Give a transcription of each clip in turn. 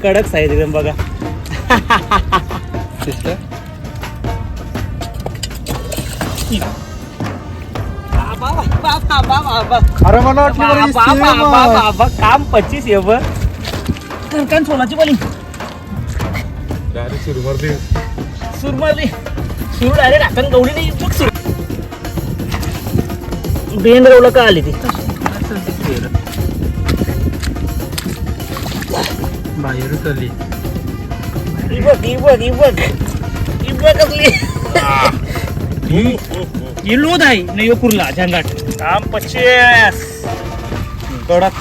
कडक साईज एकदम बघा. सिस्टर अरे मला वाटलं काम 25 आहे बघ. कणकण सोलाची बोली सुरमरली सुरू डायरेक्ट आपण गवली नाही बघ. सुरू बेन रवलं का आली ती बाहेरच आली. ही लोध आहे नाही कुर्ला झंगाट. काम 25 कडक.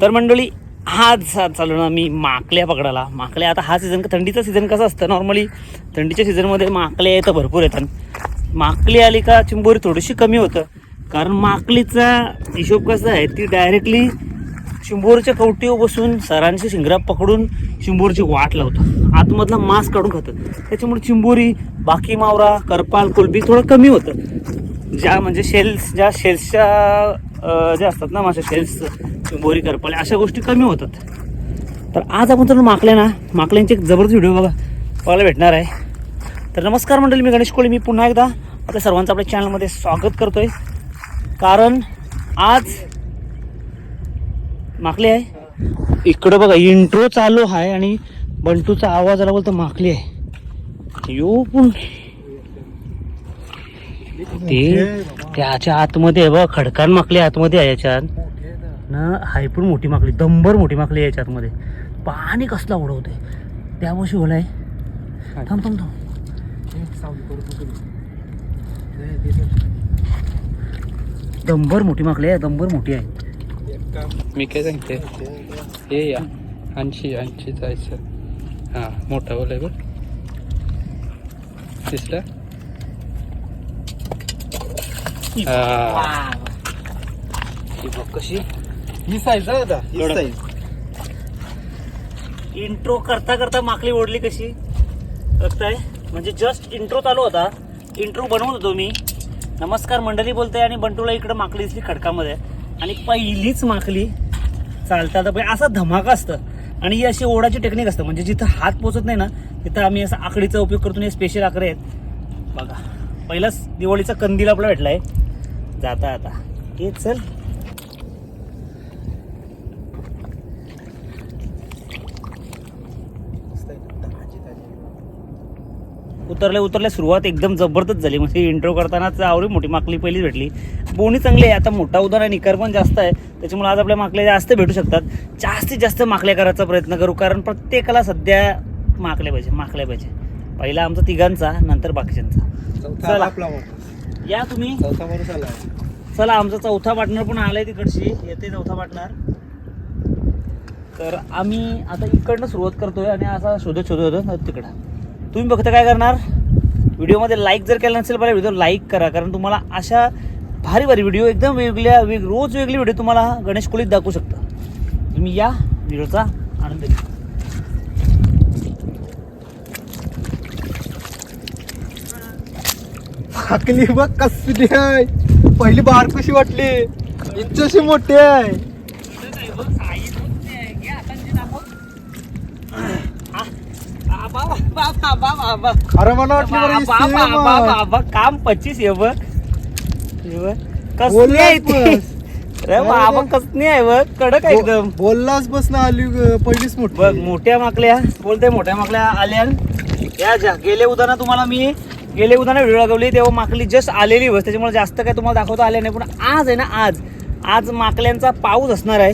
तर मंडळी आज चालू ना मी माकल्या पकडायला. माकल्या आता हा सीझन थंडीचा सीझन कसा असतं नॉर्मली थंडीच्या सीझनमध्ये माकल्या येतं भरपूर येतात. माकली आली का चिंबोरी थोडीशी कमी होतं कारण माकलीचा हिशोब कसा आहे ती डायरेक्टली चिंबोरीच्या कवटीवर बसून सरांची शिंगरा पकडून चिंबोरीची वाट लावतं. आतमधला मांस काढून खातं. त्याच्यामुळे चिंबोरी बाकी मावरा करपाल कोलबी थोडं कमी होतं. ज्या म्हणजे शेल्सच्या ज्या असतात ना माझ्या शेल्स चिंबोरी करपाले अशा गोष्टी कमी होतात. तर आज आपण तर माकल्यांची एक जबरदस्त व्हिडिओ बघायला भेटणार आहे. तर नमस्कार मंडळी, मी गणेश कोळी. मी पुन्हा एकदा आपल्या सर्वांचं आपल्या चॅनलमध्ये स्वागत करतोय. कारण आज माकली आहे. इकडं बघा इंट्रो चालू आहे आणि बंटूचा आवाज आला बोलतो माकली आहे. यो पण ते त्याच्या आतमध्ये बघ खडकान माकली आतमध्ये आहे. याच्यात ना हाय पण मोठी माकली दंबर मोठी माकली आहे याच्या आतमध्ये. पाणी कसला उडवतोय त्या वर्षी ओलाय. थांब थांब थांब दंबर मोठी माकली आहे. दंबर मोठी आहे. मी काय सांगते हे या 80 जायचं. हा मोठा बोलाय बघ सिस्टर. कशी ही साईज दादा ही साईज. इंट्रो करता करता माकली ओढली कशी बघताय. म्हणजे जस्ट इंट्रो चालू होता. इंट्रो बनवत होतो मी. नमस्कार मंडळी बोलतोय आणि बंटूला इकडं माकली दिसली खडकामध्ये आणि पहिलीच माकली चालतात. असा धमाका असतं आणि ही अशी ओढाची टेक्निक असतं. म्हणजे जिथं हात पोचत नाही ना तिथं आम्ही असा आकडीचा उपयोग करतो. हे स्पेशल आकडे आहेत बघा. पहिलाच दिवाळीचा कंदील आपला भेटलाय. जाता आता हे चल उतरल्या सुरुवात एकदम जबरदस्त झाली. म्हणजे इंट्रो करतानाच आवडी मोठी माकली पहिलीच भेटली. बोनी चांगली आहे. आता मोठा उदार आहे निकार पण जास्त आहे त्याच्यामुळे आज आपल्या माकल्या जास्त भेटू शकतात. जास्तीत जास्त माकल्या करायचा प्रयत्न करू कारण प्रत्येकाला सध्या माकल्या पाहिजे. पहिला आमचा तिघांचा नंतर बाकीच्यांचा. चला या तुम्ही चला. आमचा चौथा पार्टनर पण आलाय तिकडची येते चौथा पार्टनर. तर आम्ही आता इकडनं सुरुवात करतोय आणि असा शोधत तिकडं. तुम्ही बघता काय करणार व्हिडिओमध्ये लाईक जर केलं नसेल पहिला व्हिडिओ लाईक करा. कारण तुम्हाला अशा भारी व्हिडिओ एकदम रोज वेगळी व्हिडिओ तुम्हाला गणेश कोळीत दाखवू शकता. तुम्ही या व्हिडिओचा आनंद घ्या. माकली बघ कसली आहे. पहिली बार कशी वाटली इच्छाशी मोठी आहे. अरे मला वाटलं काम 25 आहे बघ. कसली आहे ती. अरे बाबा कसली आहे बघ. कडक आहे एकदम. बोललाच बस ना आली पहिलीच मोठी बघ. मोठ्या माकल्या बोलते मोठ्या माकल्या आल्या. या गेले उदाहरण तुम्हाला मी व्हिडिओ दाखवली तेव्हा माकली जस्ट आलेली बस. त्याच्यामुळे जास्त काय तुम्हाला दाखवता आले नाही. पण आज आहे ना आज माकल्यांचा पाऊस असणार आहे.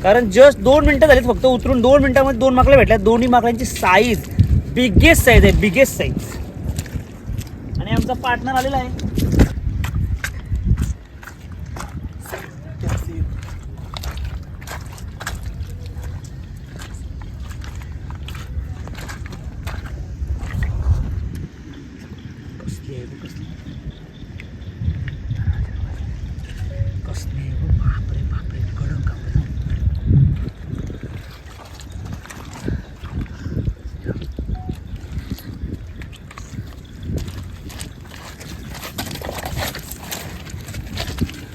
कारण जस्ट 2 मिनिटं झालीत फक्त उतरून. 2 मिनिटांमध्ये 2 माकल्या भेटल्या. दोन्ही माकल्यांची साईज बिगेस्ट साईज. आणि आमचा पार्टनर आलेला आहे.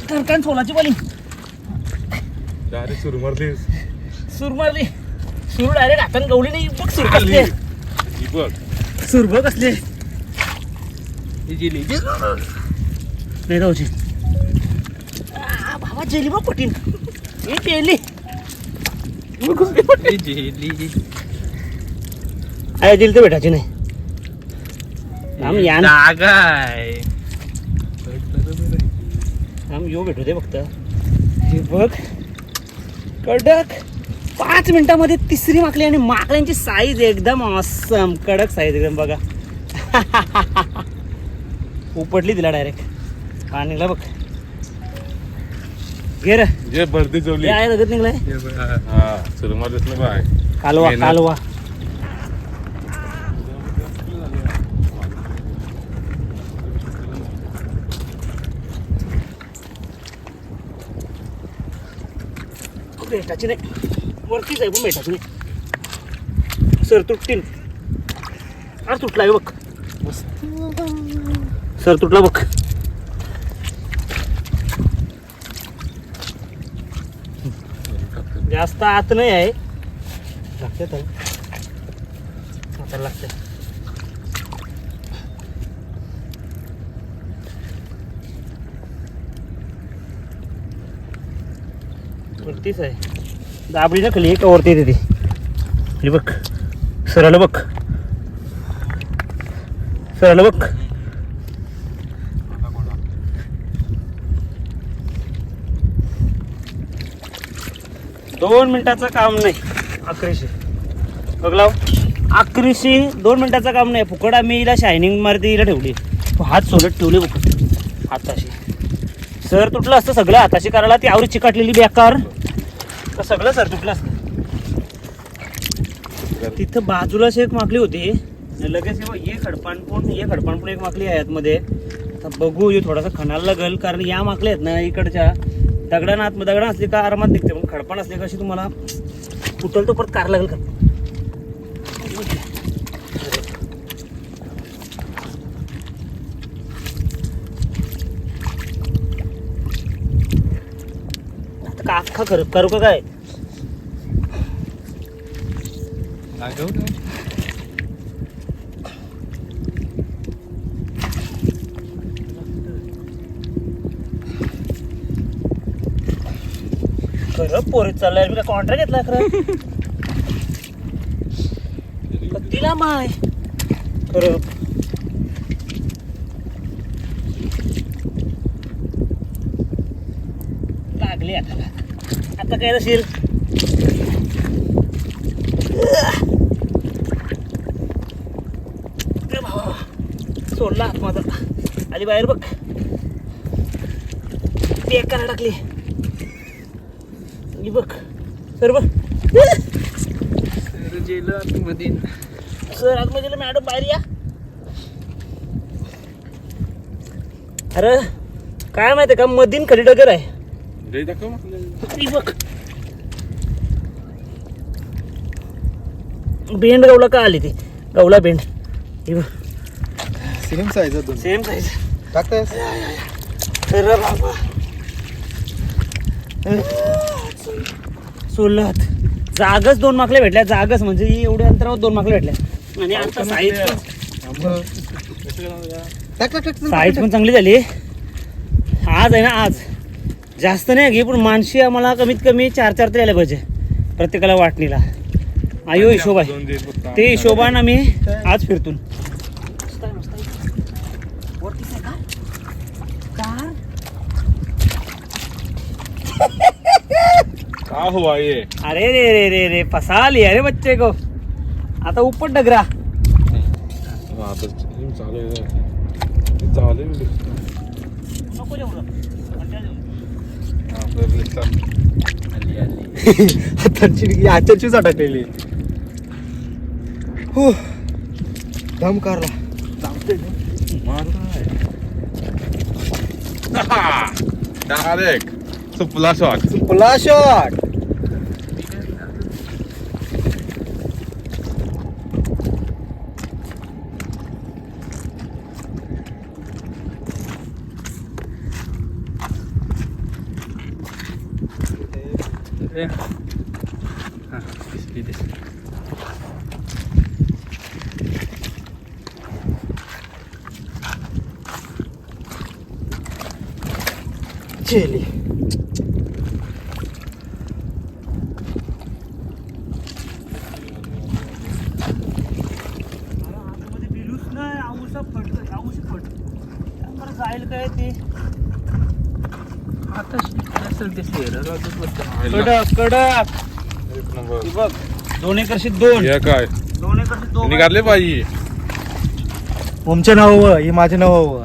घरकान सोलाची बॉलिंग डायरेक्ट सुरू मारलीस सूर मारली सूर डायरेक्ट हाताने गवली नाही बघ सूर कसले ही बघ सूर बघ कसले जेली नाही जाऊची बाबा जेली बघ पटीन मी जेली जेली अरे जेली तर भेटायची नाही आम या ना जागा आहे आम येऊ भेटू दे फक्त हे बघ कडक 5 मिनिटामध्ये तिसरी माकली आणि माकड्यांची साईज एकदम ऑसम कडक साईज एकदम बघा उपटली तिला डायरेक्ट हा निघला बघ घे रे जे भरती चवली आहे लगत निघलाय हा सुरू मारलीस ना बाय कालवा मेहनत. कालवा भेटाची नाही वरतीच आहे पण भेटाची नाही सर तुटतील अरे तुटला आहे बघ सर तुटला बघ जास्त आत नाही आहे लागते तर आता लागते वरतीच आहे दाबडी ना खाली का वरती येते ती बघ सरळ बघ सरळ बघ 2 मिनिटाचं काम नाही 1100 बघलाव 1100 2 मिनिटाचं काम नाही फुकट आम्ही हिला शायनिंग मारती हिला ठेवली हात सोलत ठेवले फुकट हाताशी सर तुटलं असतं सगळं हाताशी करायला ती आवरी चिकाटलेली बेकार तर सगळं सर तुटलं असतं तिथं बाजूला एक माकली होती लगेच हे खडपाणपून एक माकली आहे आतमध्ये आता बघू हे थोडासा खणाला लागल कारण या माकल्या आहेत ना इकडच्या दगडा असली का आरामात निघते पण खडपाण असली कशी तुम्हाला उठल तो परत कार लागेल का आता का अख्खा करू का काय खरं पोरीत चाललाय मी कॉन्ट्रॅक्ट घेतला खरं तिला माय खरं लागली आता काय असेल सोडला हात माझा आली बाहेर बघ पॅक करायला टाकली बघ सर बघ आतमध्ये सर आतमध्ये मॅडम बाहेर या अरे काय माहिती का मधीन खडी डगर आहे ही बघ बेंड गवला का आली ती गवला बेंड ही बघ सेम साईज दोन सेम साईज टाकताय अरे बाबा सोलत जागच 2 माकल्या भेटल्या जागच म्हणजे एवढ्या अंतरावर 2 माकल्या भेटल्या आणि आता साईज साईज पण चांगली झाली आज आहे ना आज जास्त नाही घे पण मानशी आम्हाला कमीत कमी 4 तरी आले पाहिजे प्रत्येकाला वाटणीला आयो हिशोब आहे ते हिशोबान आम्ही आज फिरतून का हुआ ये अरे रे रे रे रे फसा लिया रे बच्चे को आता ऊपर डगरा आता चालू चालेल नको जेवढं हाताची टाकलेली हो दम करला डायरेक्ट सुपला शॉट सुपला शॉट हा दिसली दिसली. चेली आतमध्ये बिलूच नाही, आऊसा फट, आऊशी फट. त्यामुळे जाईल काय ते आता असेल ते शेराला कडक कडक. एक नंबर. हे बघ 2 एकरशी 2, हे काय 2 एकरशी 2 निघाले पाहिजे. ओमचे नाव हे माझे नाव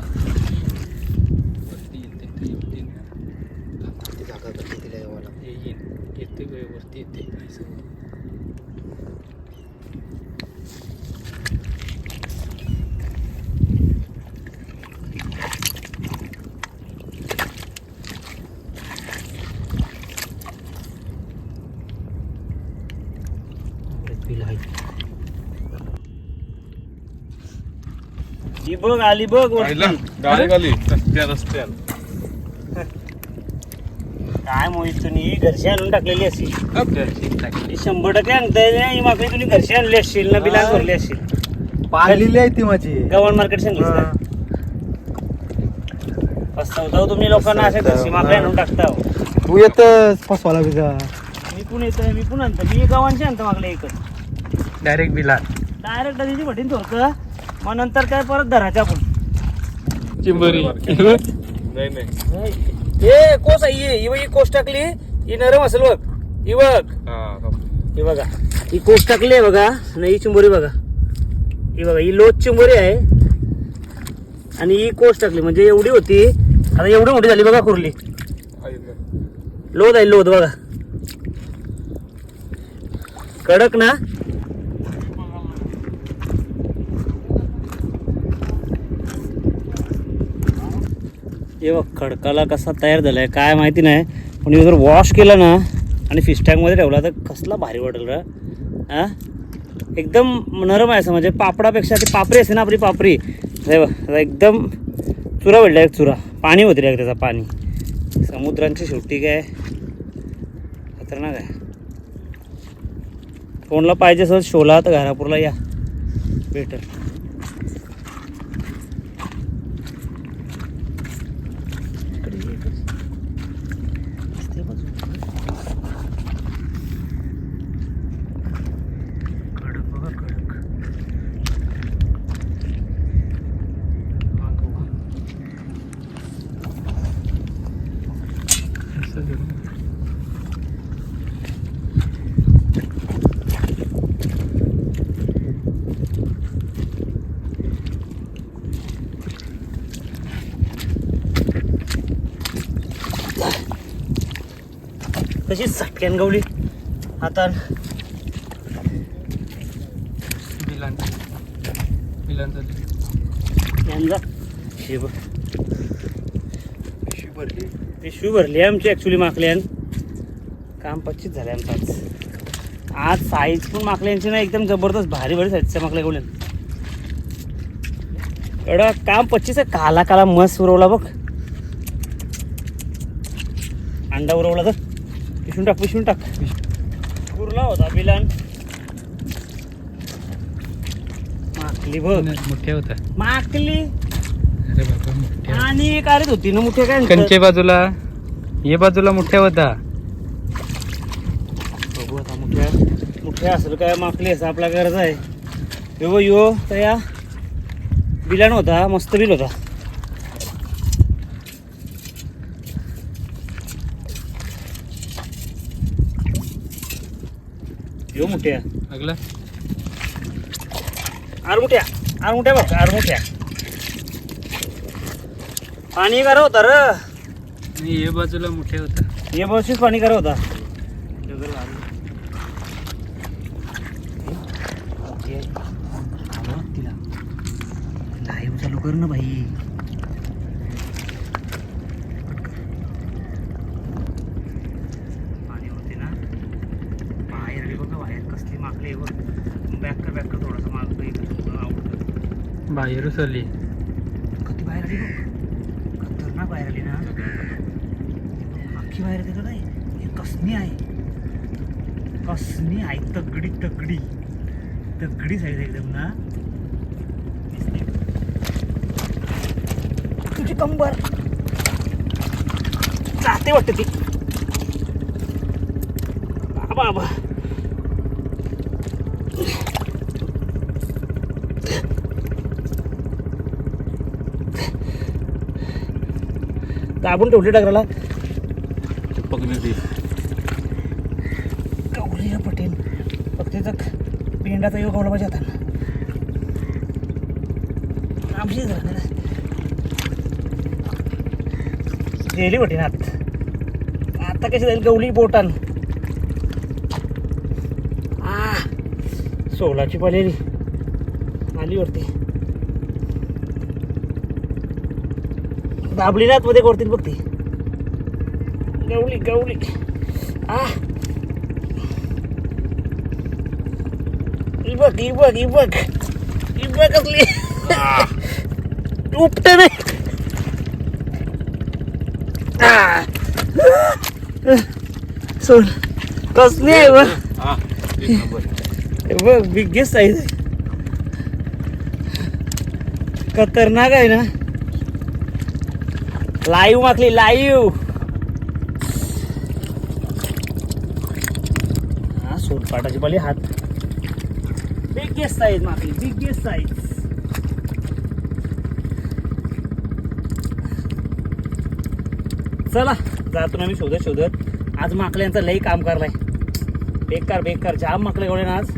येते वरती येते. ही बघ आली बघ पाहिला वरती. गाडी खाली रस्त्यात काय मोहित तुम्ही घरची आणून टाकलेली अशी. टाकली. ही 100% आणताय ना, ही मागणी तुम्ही घरची आणली असशील ना, बिलान भरली असशील. पाळलेली आहे ती माझी. गव्हाण मार्केट सांगितलं हा. फसवता तुम्ही लोकांना अशा घरची मागणी आणून टाकता हो. तू येतच फसवाला बिजा. मी पण येतो, मी पण आणतो, मी गव्हाणची आणतो मागल्या एकच. डायरेक्ट बिला डायरेक्ट नदीची भटीन थोडं, मग नंतर काय परत धरायचं आपण. चिंबरी. नाही नाही. हे कोस आहे, ही कोस टाकली, ही नरम असेल बघ, ही बघ, हा ही बघा, ही कोस टाकली आहे बघा, आणि ही चिंबोरी बघा, ही बघा, ही लोच चिंबोरी आहे आणि ही कोस टाकली, म्हणजे एवढी होती, आता एवढी मोठी झाली बघा कुर्ली. लोद आहे लोद बघा, कडक ना. हे बघ खडकाला कसा तयार झालाय काय माहिती नाही, पण जर वॉश केला ना आणि फिश टँकमध्ये ठेवला तर कसला भारी वाटेल रा. हा एकदम नरम आहे असं, म्हणजे पापडापेक्षा ती पापरी असते ना आपली पापरी, हे बघ आता एकदम चुरा भेटला, एक चुरा पाणी होते रे त्याचा, पाणी. समुद्रांची शेवटी काय खतरनाक आहे. कोणला पाहिजे सर शोला तर घरापूरला या, भेटेल. कशी सटक्यान गवली हातान. यांचा शिव पिशवी भरली आहे आमची ॲक्च्युली माकल्यान. काम 25 झाले आमचं आज साईज पण माकल्यांची ना एकदम जबरदस्त भारी भारी साईजच्या माकल्या गवल्यान. एवढं काम 25 आहे. काला काला मस्त उरवला बघ, अंडा उरवला तर पिशवून टाक उरला होता बिलान. माकली बघ मोठ्या होता. माकली अरे बाबा मोठ्या. आणि काढत होती ना मोठ्या काय कंचे बाजूला, ये बाजूला मोठ्या होता. बघू आता मोठ्या असेल काय माकली असं आपला गरज आहे. यो तर या बिलान होता, मस्त बिल होता. यो मोठ्या लागला. आरमुठ्या बघ आरमुठ्या. पाणी करा होता र, नाही ये बाजूला मोठ्या होता. हे बसच पाणी करा होता. लाईव्ह चालू कर ना भाई. पाणी होते ना बाहेर आली बघा, बाहेर कसली माकली बघ. बॅक कर थोडासा माग आवडतं. बाहेरच आली. कधी बाहेर आली बघ, खतरनाक बाहेर आली ना. अख्खी बाहेर येते का नाही, हे कसमी आहे. कसली आहे तगडी तगडी तगडी साईज एकदम ना. तुझी कंबर जाते वाटते ती. बाबा दाबून ठेवली टाकला पकडली गौरी पटेल फक्त पेंडाचा योग गावला पाहिजे आता आमची गेली पटेल आता कशी जाईल गवली बोटान. सोलाची पलेली आली वरती दाबली ना मध्ये करतील बघ ती गवली गवली. ही बघ ही बघ ही बघ ही बघ कसली उपट नाही. सोड कसली आहे बघ. हा एक नंबर. बघ बिगेस्ट साईज आहे. खतरनाक आहे ना. लाईव्ह मागली लाईव्ह. हा सोलपाटाची पाली हात बिगेस्ट साईज मागली बिगेस्ट साईज. चला जातो ना मी शोधत शोधत. आज माकल्यांचं लई काम करलाय. बेकार बेकार जाम माकले गोळे ना आज.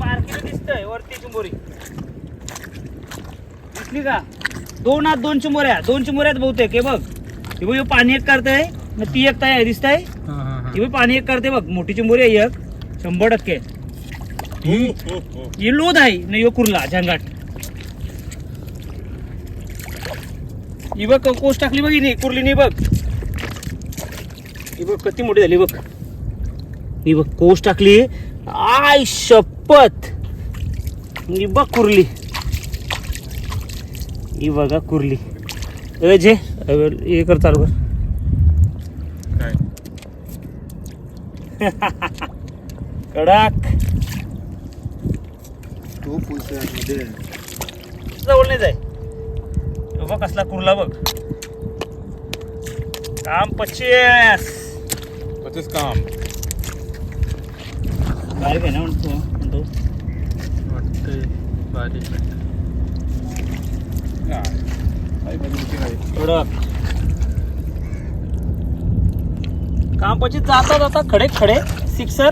पार्किंग दिसतंय वरती चिंबोरी दिसली का. दोन हात दोन चिंबोऱ्या दोन चिंबोऱ्यात बहुतेक हे बघ. हे बघ पाणी एक करतंय मग ती एक तयार दिसतंय. ही बघ पाणी एक करते बघ. मोठी चिंबोरी आहे एक 100%. ही लोध आहे नाही यो कुर्ला झंगाट. ही बघ कोस टाकली बघ हिने कुर्ली नाही बघ. ही बघ किती मोठी झाली बघ. ही बघ कोस टाकली. आय शपथ. ही बघ कुर्ली. ही बघा कुर्ली. जे हे कर चालू कर. काय कडक तो मध्ये जवळ नाही जाय. बघ कसला कुर्ला बघ. काम 25 काम बारीक आहे ना म्हणतो. वाटतंय बारीक. कडक काम 25 जाता जाता खडे खडे सिक्सर.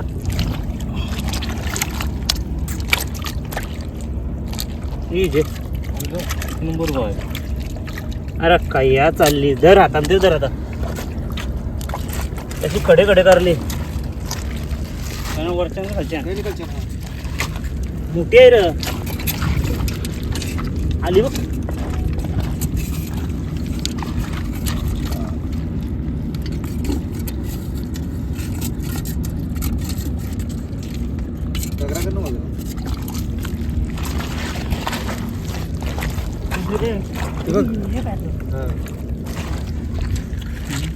Number boy. अरे काय या चालली. धर हातात दे धर आता. त्याची खडे खडे करले वरच्या खालच्या मोठी आहे र. आली बघ.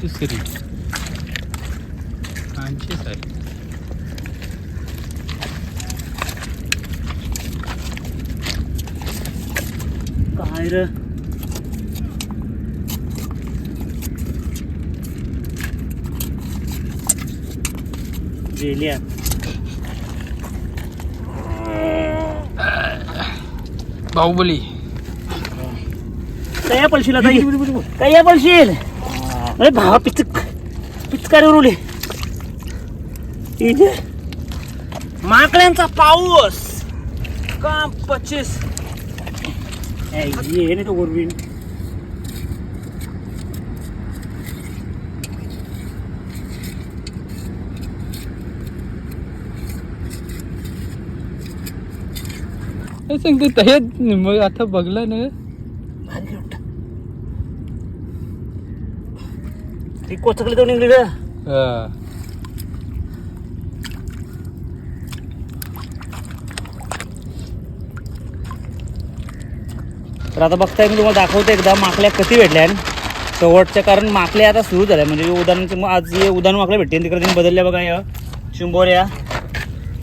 दुसरी 500 आहे. काय र गेल्या. बाहुबली काय पळशील आता. काय पळशील. अरे भावा पिचकारी उरवली. माकड्यांचा पाऊस काम 25. ये नाही तो गोरबीन. सांगतो ते मग आता बघला ना. ती कोचकली तो निघली ग. तर आता बघताय मी तुम्हाला दाखवतो एकदा माकल्या कधी भेटल्या. शेवटच्या कारण माकले आता सुरू झाल्या म्हणजे उदाहरणाचे आज हे उदाहरण माकल्या भेटते तिकडे त्यांनी बदलल्या बघा या चिंबोऱ्या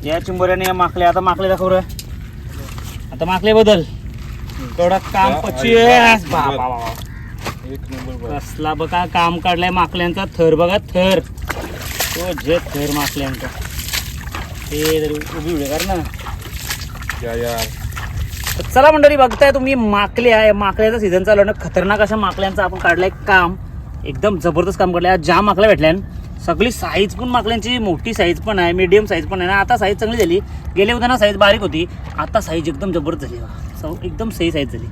या चिंबोऱ्याने या माकल्या आता माकले दाखव रे आता माकले बदल तेवढा काम पच्चीस एक नंबर बॉय कसला बघा काम काढलाय माकल्यांचा थर बघा थर तो जे थर माकल्यांचा ते तरी उभी उभे कर ना या यार तर चला मंडळी बघताय तुम्ही माकले आहे माकल्याचा सीझन चालू आहे ना खतरनाक अशा माकल्यांचं आपण काढलंय काम एकदम जबरदस्त काम काढलंय आज ज्या माकल्या भेटल्या सगळी साईज पण माकल्यांची मोठी साईज पण आहे मीडियम साईज पण आहे ना आता साईज चांगली झाली गेले होता ना साईज बारीक होती आता साईज एकदम जबरदस्त झाली एकदम सही साईज झाली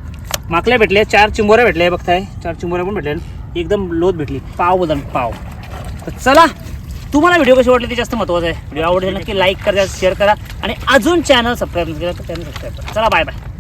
माकल्या भेटल्या 4 चिंबोऱ्या भेटल्या बघताय 4 चिंबोऱ्या पण भेटल्या एकदम लोत भेटली पाव बदल पाव तर चला तुम्हाला व्हिडिओ कशी वाटली ते जास्त महत्त्वाचं आहे व्हिडिओ आवडले नक्की लाईक करा शेअर करा आणि अजून चॅनल सबस्क्राईब केला तर चॅनल सबस्क्राईब करा चला बाय बाय